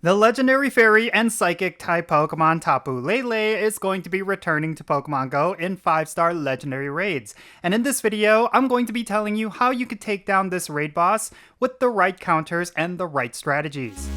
The legendary fairy and psychic type Pokemon Tapu Lele is going to be returning to Pokemon Go in 5-star legendary raids. And in this video, I'm going to be telling you how you could take down this raid boss with the right counters and the right strategies.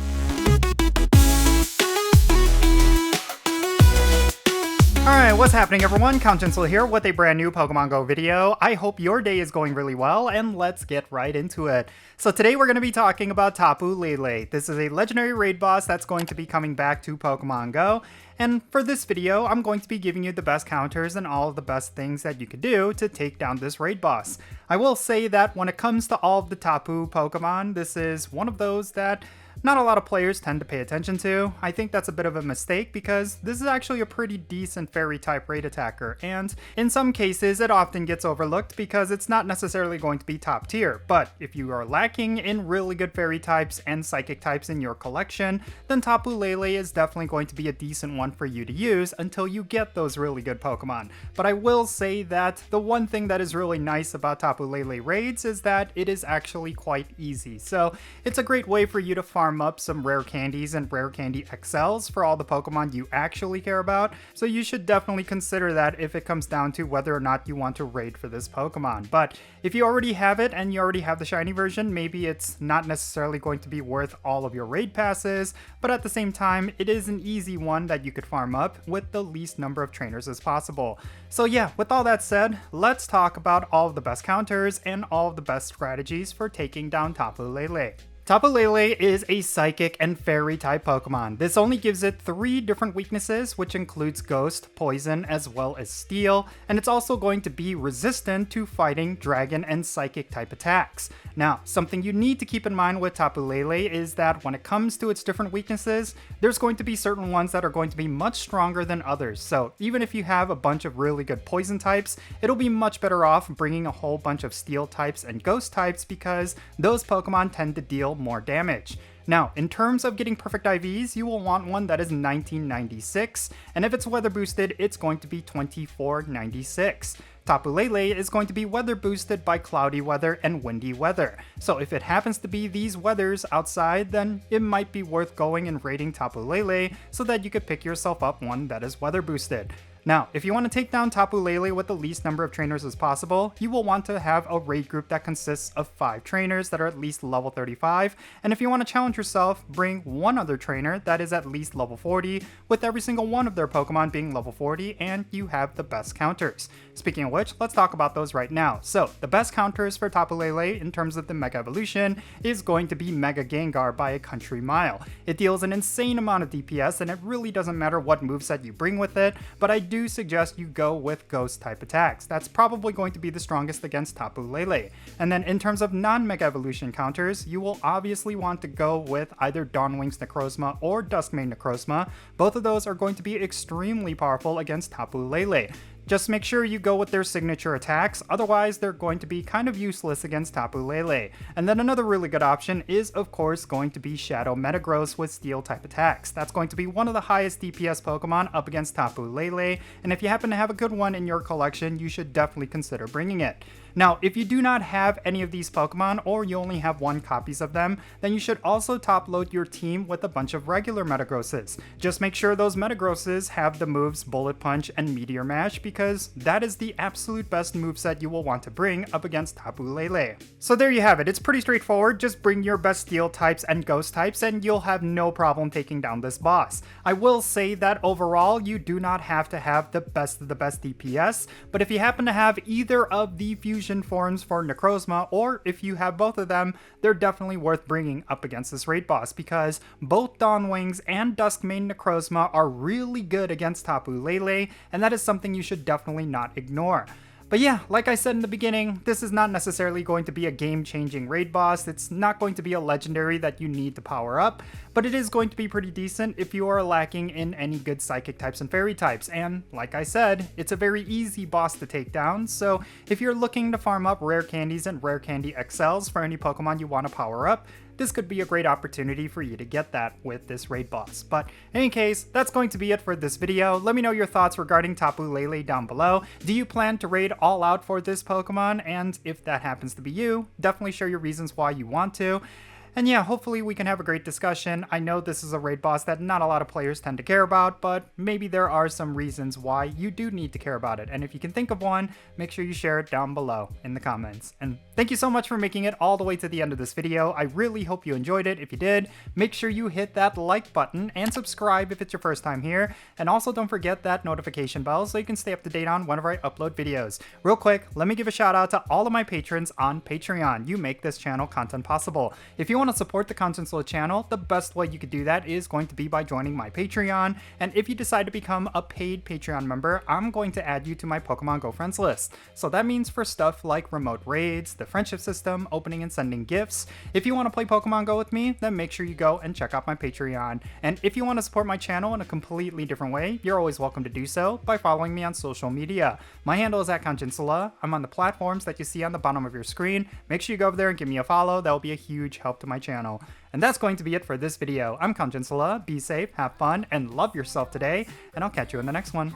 Alright, what's happening everyone? Count Jinsula here with a brand new Pokemon Go video. I hope your day is going really well, and let's get right into it. So today we're going to be talking about Tapu Lele. This is a legendary raid boss that's going to be coming back to Pokemon Go. And for this video, I'm going to be giving you the best counters and all of the best things that you could do to take down this raid boss. I will say that when it comes to all of the Tapu Pokemon, this is one of those that not a lot of players tend to pay attention to. I think that's a bit of a mistake because this is actually a pretty decent fairy type raid attacker, and in some cases it often gets overlooked because it's not necessarily going to be top tier. But if you are lacking in really good fairy types and psychic types in your collection, then Tapu Lele is definitely going to be a decent one for you to use until you get those really good Pokemon. But I will say that the one thing that is really nice about Tapu Lele raids is that it is actually quite easy. So it's a great way for you to farm up some rare candies and rare candy XLs for all the Pokemon you actually care about, so you should definitely consider that if it comes down to whether or not you want to raid for this Pokemon. But if you already have it and you already have the shiny version, maybe it's not necessarily going to be worth all of your raid passes, but at the same time it is an easy one that you could farm up with the least number of trainers as possible. So yeah, with all that said, let's talk about all of the best counters and all of the best strategies for taking down Tapu Lele. Tapu Lele is a psychic and fairy type Pokemon. This only gives it 3 different weaknesses, which includes ghost, poison, as well as steel, and it's also going to be resistant to fighting dragon and psychic type attacks. Now, something you need to keep in mind with Tapu Lele is that when it comes to its different weaknesses, there's going to be certain ones that are going to be much stronger than others. So even if you have a bunch of really good poison types, it'll be much better off bringing a whole bunch of steel types and ghost types because those Pokemon tend to deal more damage. Now, in terms of getting perfect IVs, you will want one that is 1996, and if it's weather boosted, it's going to be 2496. Tapu Lele is going to be weather boosted by cloudy weather and windy weather. So if it happens to be these weathers outside, then it might be worth going and raiding Tapu Lele so that you could pick yourself up one that is weather boosted. Now, if you want to take down Tapu Lele with the least number of trainers as possible, you will want to have a raid group that consists of 5 trainers that are at least level 35, and if you want to challenge yourself, bring one other trainer that is at least level 40, with every single one of their Pokemon being level 40, and you have the best counters. Speaking of which, let's talk about those right now. So, the best counters for Tapu Lele in terms of the Mega Evolution is going to be Mega Gengar by a country mile. It deals an insane amount of DPS, and it really doesn't matter what moveset you bring with it, but I do suggest you go with ghost type attacks. That's probably going to be the strongest against Tapu Lele. And then in terms of non-Mega Evolution counters, you will obviously want to go with either Dawnwing's Necrozma or Duskmane Necrozma. Both of those are going to be extremely powerful against Tapu Lele. Just make sure you go with their signature attacks, otherwise they're going to be kind of useless against Tapu Lele. And then another really good option is of course going to be Shadow Metagross with steel type attacks. That's going to be one of the highest DPS Pokemon up against Tapu Lele, and if you happen to have a good one in your collection, you should definitely consider bringing it. Now, if you do not have any of these Pokemon, or you only have 1 copies of them, then you should also top load your team with a bunch of regular Metagrosses. Just make sure those Metagrosses have the moves Bullet Punch and Meteor Mash, because that is the absolute best moveset you will want to bring up against Tapu Lele. So there you have it, it's pretty straightforward, just bring your best steel types and ghost types and you'll have no problem taking down this boss. I will say that overall, you do not have to have the best of the best DPS, but if you happen to have either of the fusion forms for Necrozma, or if you have both of them, they're definitely worth bringing up against this raid boss because both Dawnwings and Duskmane Necrozma are really good against Tapu Lele, and that is something you should definitely not ignore. But yeah, like I said in the beginning, this is not necessarily going to be a game-changing raid boss. It's not going to be a legendary that you need to power up, but it is going to be pretty decent if you are lacking in any good psychic types and fairy types. And like I said, it's a very easy boss to take down, so if you're looking to farm up rare candies and rare candy XLs for any Pokemon you want to power up, this could be a great opportunity for you to get that with this raid boss. But in any case, that's going to be it for this video. Let me know your thoughts regarding Tapu Lele down below. Do you plan to raid all out for this Pokemon? And if that happens to be you, definitely share your reasons why you want to. And yeah, hopefully we can have a great discussion. I know this is a raid boss that not a lot of players tend to care about, but maybe there are some reasons why you do need to care about it. And if you can think of one, make sure you share it down below in the comments. And thank you so much for making it all the way to the end of this video. I really hope you enjoyed it. If you did, make sure you hit that like button and subscribe if it's your first time here. And also don't forget that notification bell so you can stay up to date on whenever I upload videos. Real quick, let me give a shout out to all of my patrons on Patreon. You make this channel content possible. If you want to support the Jinsula channel, the best way you could do that is going to be by joining my Patreon. And if you decide to become a paid Patreon member, I'm going to add you to my Pokemon Go friends list. So that means for stuff like remote raids, the friendship system, opening and sending gifts. If you want to play Pokemon Go with me, then make sure you go and check out my Patreon. And if you want to support my channel in a completely different way, you're always welcome to do so by following me on social media. My handle is @Jinsula. I'm on the platforms that you see on the bottom of your screen. Make sure you go over there and give me a follow. That will be a huge help to my channel. And that's going to be it for this video. I'm Jinsula. Be safe, have fun, and love yourself today, and I'll catch you in the next one.